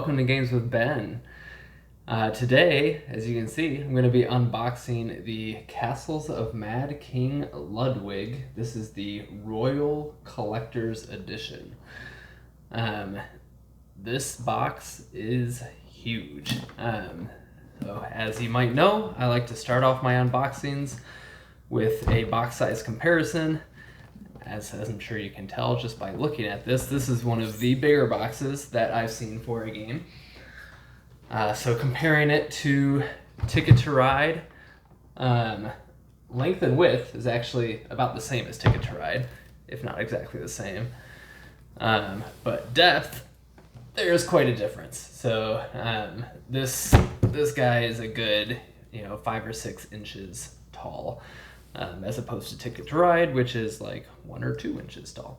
welcome to Games with Ben. Today, as you can see, I'm going to be unboxing the Castles of Mad King Ludwig. This is the Royal Collector's Edition. This box is huge. So as you might know, I like to start off my unboxings with a box size comparison. As I'm sure you can tell just by looking at this, this is one of the bigger boxes that I've seen for a game. So comparing it to Ticket to Ride, length and width is actually about the same as Ticket to Ride, if not exactly the same. But depth, there's quite a difference. So this guy is a good 5 or 6 inches tall. As opposed to Ticket to Ride, which is like 1 or 2 inches tall.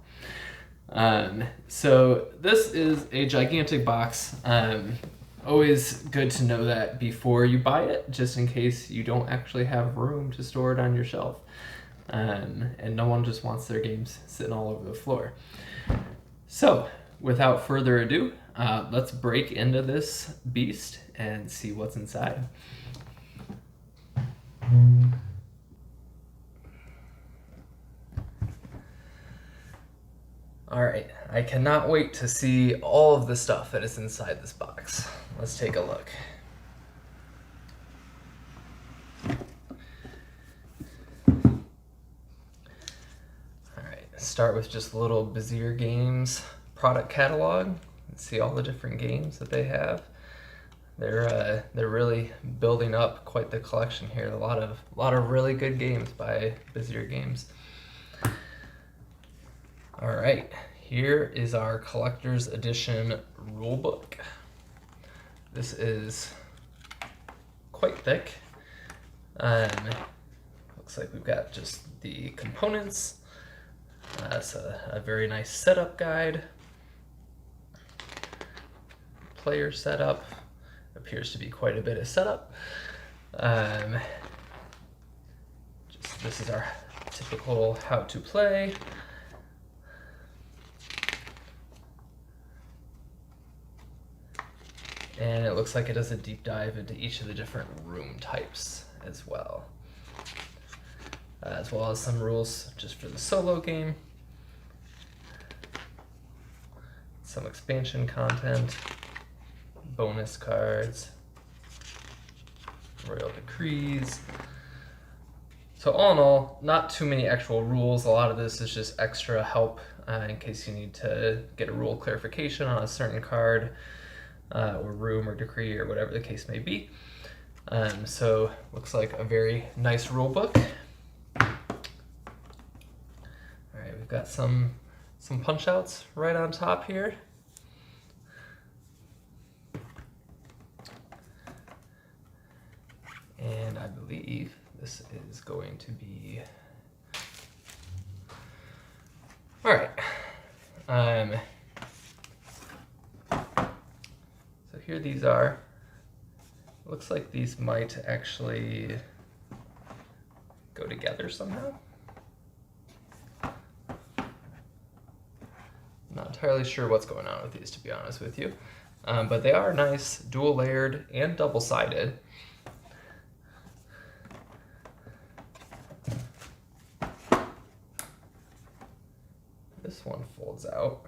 So this is a gigantic box. Always good to know that before you buy it, just in case you don't actually have room to store it on your shelf. And no one just wants their games sitting all over the floor. So without further ado, let's break into this beast and see what's inside. Alright, I cannot wait to see all of the stuff that is inside this box. Let's take a look. Alright, start with just a little Bezier Games product catalog. Let's see all the different games that they have. They're really building up quite the collection here. A lot of really good games by Bezier Games. All right, here is our collector's edition rulebook. This is quite thick. Looks like we've got just the components. That's a very nice setup guide. Player setup. Appears to be quite a bit of setup. This is our typical how to play. And it looks like it does a deep dive into each of the different room types as well. As well as some rules just for the solo game. Some expansion content. Bonus cards. Royal decrees. So all in all, not too many actual rules. A lot of this is just extra help in case you need to get a rule clarification on a certain card. Or room or decree or whatever the case may be. So looks like a very nice rule book. All right, we've got some punch outs right on top here. And I believe this is going to be all right. Here these are. Looks like these might actually go together somehow. Not entirely sure what's going on with these, to be honest with you. But they are nice, dual layered and double-sided. This one folds out.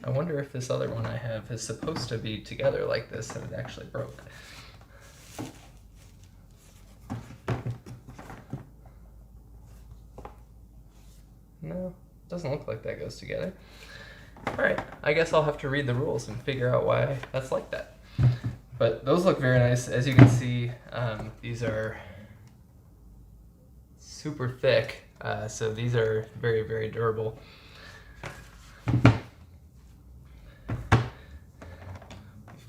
I wonder if this other one I have is supposed to be together like this and it actually broke. No, doesn't look like that goes together. Alright, I guess I'll have to read the rules and figure out why that's like that. But those look very nice. As you can see, these are super thick, so these are very, very durable.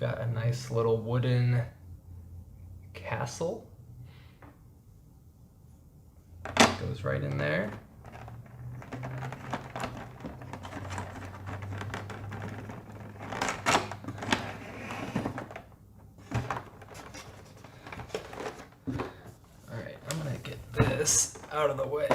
Got a nice little wooden castle. Goes right in there. All right, I'm gonna get out of the way.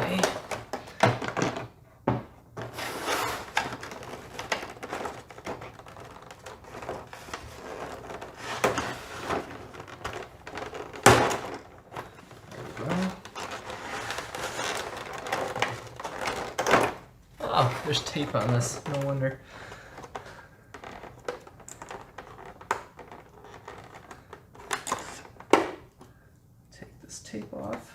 Oh, there's tape on this, no wonder. Take this tape off.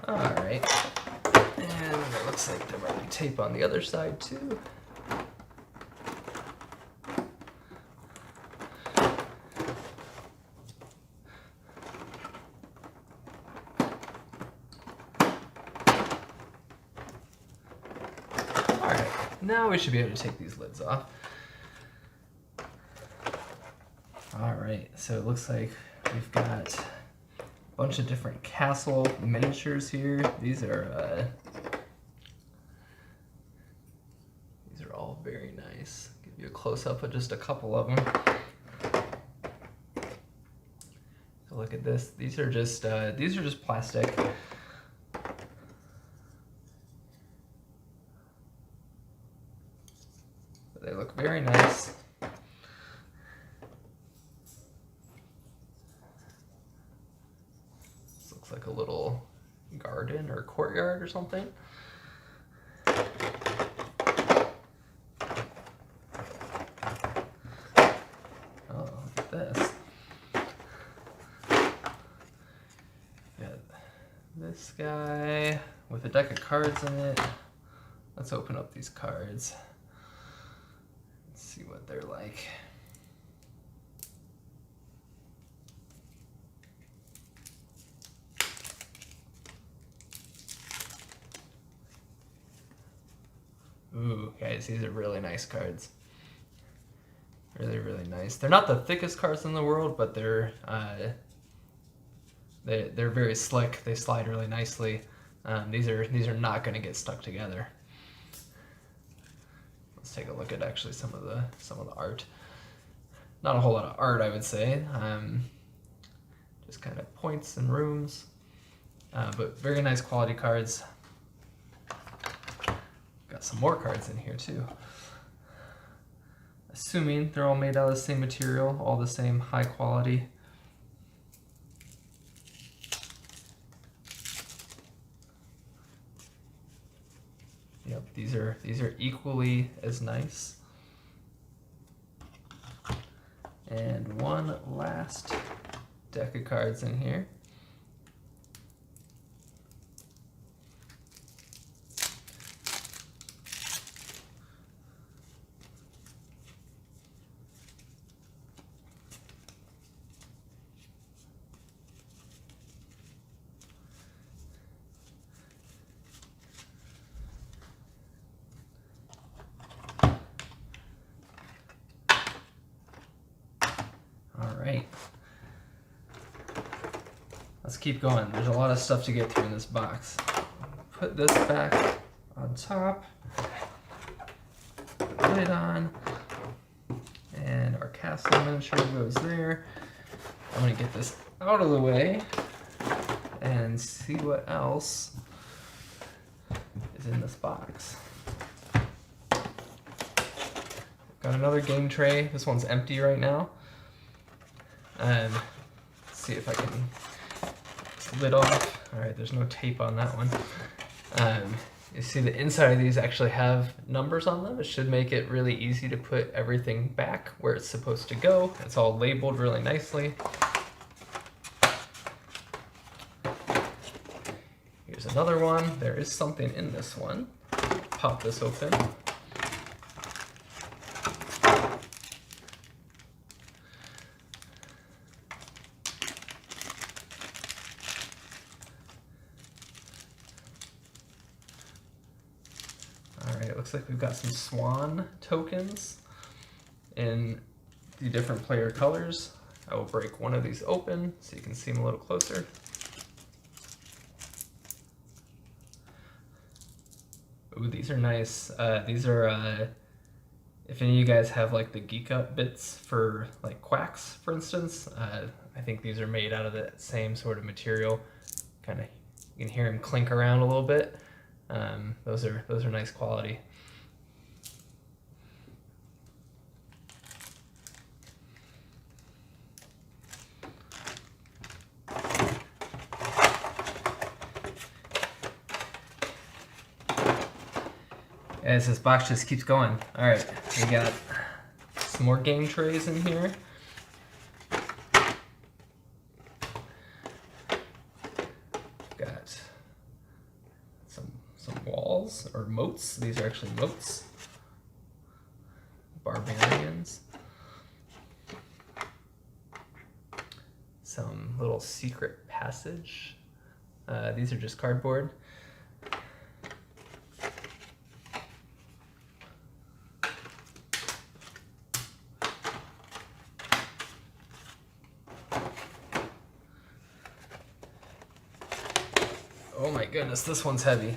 Alright, and it looks like there might be tape on the other side too. Alright, now we should be able to take these lids off. Alright, so it looks like we've got a bunch of different castle miniatures here. These are all very nice. Give you a close-up of just a couple of them. So look at this. These are just plastic. They look very nice. This looks like a little garden or courtyard or something. Oh, look at this. Got this guy with a deck of cards in it. Let's open up these cards. See what they're like. Ooh, guys, these are really nice cards. Really, really nice. They're not the thickest cards in the world, but they're very slick. They slide really nicely. These are not going to get stuck together. Let's take a look at actually some of the art. Not a whole lot of art, I would say. Just kind of points and rooms, but very nice quality cards. Got some more cards in here too. Assuming they're all made out of the same material, all the same high quality. Yep, these are equally as nice. And one last deck of cards in here. Alright, let's keep going. There's a lot of stuff to get through in this box. Put this back on top, put the lid on, and our castle miniature goes there. I'm going to get this out of the way and see what else is in this box. Got another game tray. This one's empty right now. And let's see if I can get this lid off. Alright, there's no tape on that one. You see the inside of these actually have numbers on them. It should make it really easy to put everything back where it's supposed to go. It's all labeled really nicely. Here's another one. There is something in this one. Pop this open. Alright, it looks like we've got some swan tokens in the different player colors. I will break one of these open so you can see them a little closer. Ooh, these are nice. These are, if any of you guys have like the Geek Up bits for like Quacks, for instance, I think these are made out of the same sort of material. Kind of, you can hear them clink around a little bit. Those are nice quality. As this box just keeps going. All right, we got some more game trays in here. Got some walls or moats. These are actually moats. Barbarians. Some little secret passage. These are just cardboard. Oh my goodness, this one's heavy.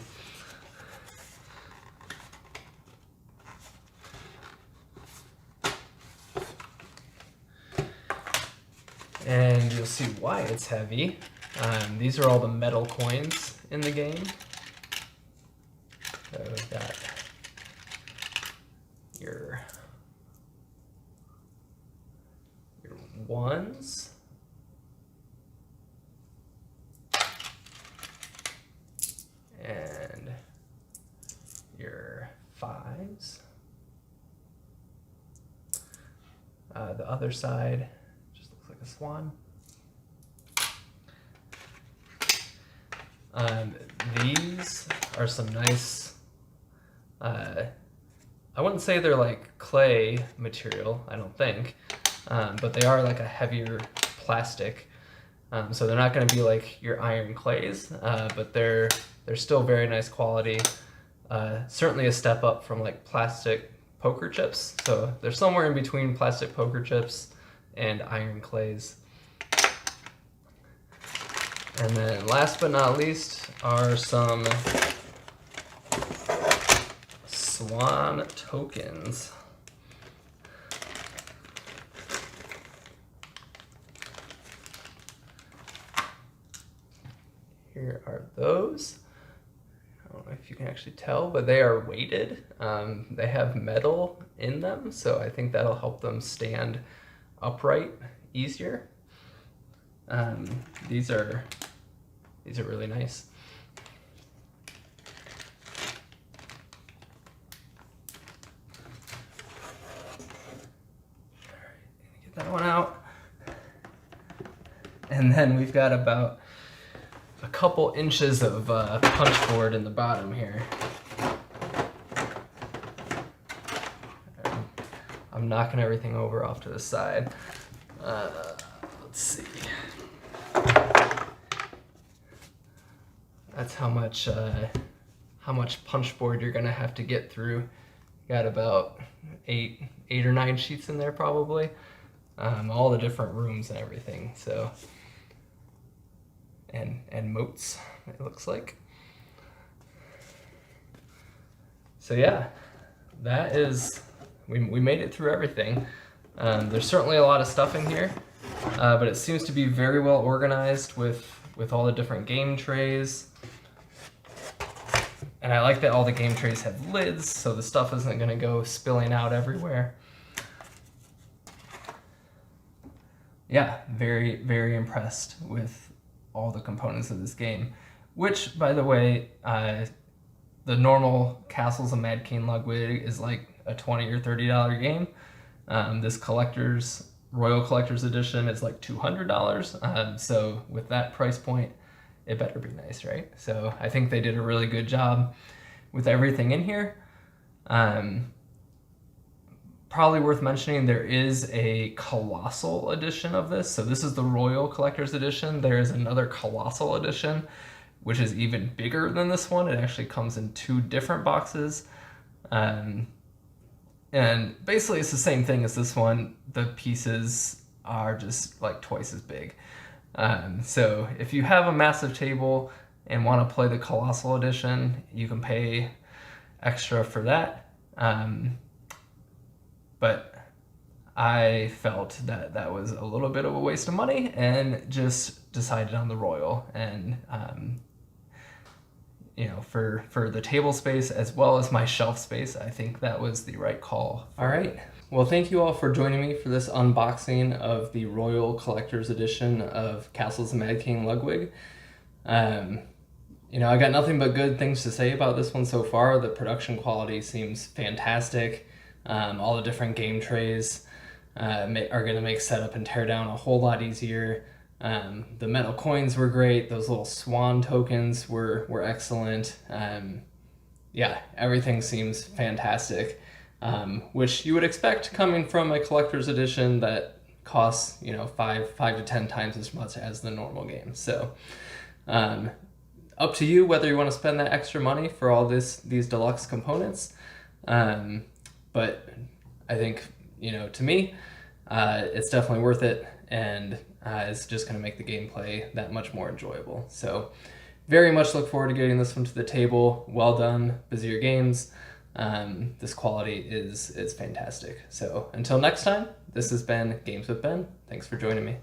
And you'll see why it's heavy. These are all the metal coins in the game. So we've got your ones. And your fives. The other side just looks like a swan. These are some nice, I wouldn't say they're like clay material, I don't think, but they are like a heavier plastic. So they're not going to be like your iron clays, but they're still very nice quality. Certainly a step up from like plastic poker chips. So they're somewhere in between plastic poker chips and iron clays. And then last but not least are some swan tokens. Here are those. I don't know if you can actually tell, but they are weighted. They have metal in them, so I think that'll help them stand upright easier. These are really nice. All right, get that one out. And then we've got about a couple inches of punch board in the bottom here. I'm knocking everything over off to the side. Let's see. That's how much punch board you're gonna have to get through. Got about eight or nine sheets in there probably. All the different rooms and everything. So. And moats, it looks like. So yeah, that is, we made it through everything. There's certainly a lot of stuff in here, but it seems to be very well organized with all the different game trays. And I like that all the game trays have lids, so the stuff isn't gonna go spilling out everywhere. Yeah, very, very impressed with all the components of this game, which, by the way, the normal Castles of Mad King Ludwig is like a $20 or $30 game. This Royal Collector's Edition is like $200. So with that price point, it better be nice, right? So I think they did a really good job with everything in here. Probably worth mentioning, there is a Colossal edition of this. So this is the Royal Collector's Edition. There is another Colossal edition, which is even bigger than this one. It actually comes in 2 different boxes. And basically it's the same thing as this one. The pieces are just like twice as big. So if you have a massive table and want to play the Colossal edition, you can pay extra for that. but I felt that that was a little bit of a waste of money and just decided on the Royal. And for the table space as well as my shelf space, I think that was the right call. All right. Well, thank you all for joining me for this unboxing of the Royal Collector's Edition of Castles of Mad King Ludwig. I got nothing but good things to say about this one so far. The production quality seems fantastic. All the different game trays are going to make setup and tear down a whole lot easier. The metal coins were great. Those little swan tokens were excellent. Everything seems fantastic, which you would expect coming from a collector's edition that costs 5 to 10 times as much as the normal game. So up to you whether you want to spend that extra money for all these deluxe components. But I think, to me, it's definitely worth it, and it's just going to make the gameplay that much more enjoyable. So very much look forward to getting this one to the table. Well done, Vizier Games. This quality is fantastic. So until next time, this has been Games with Ben. Thanks for joining me.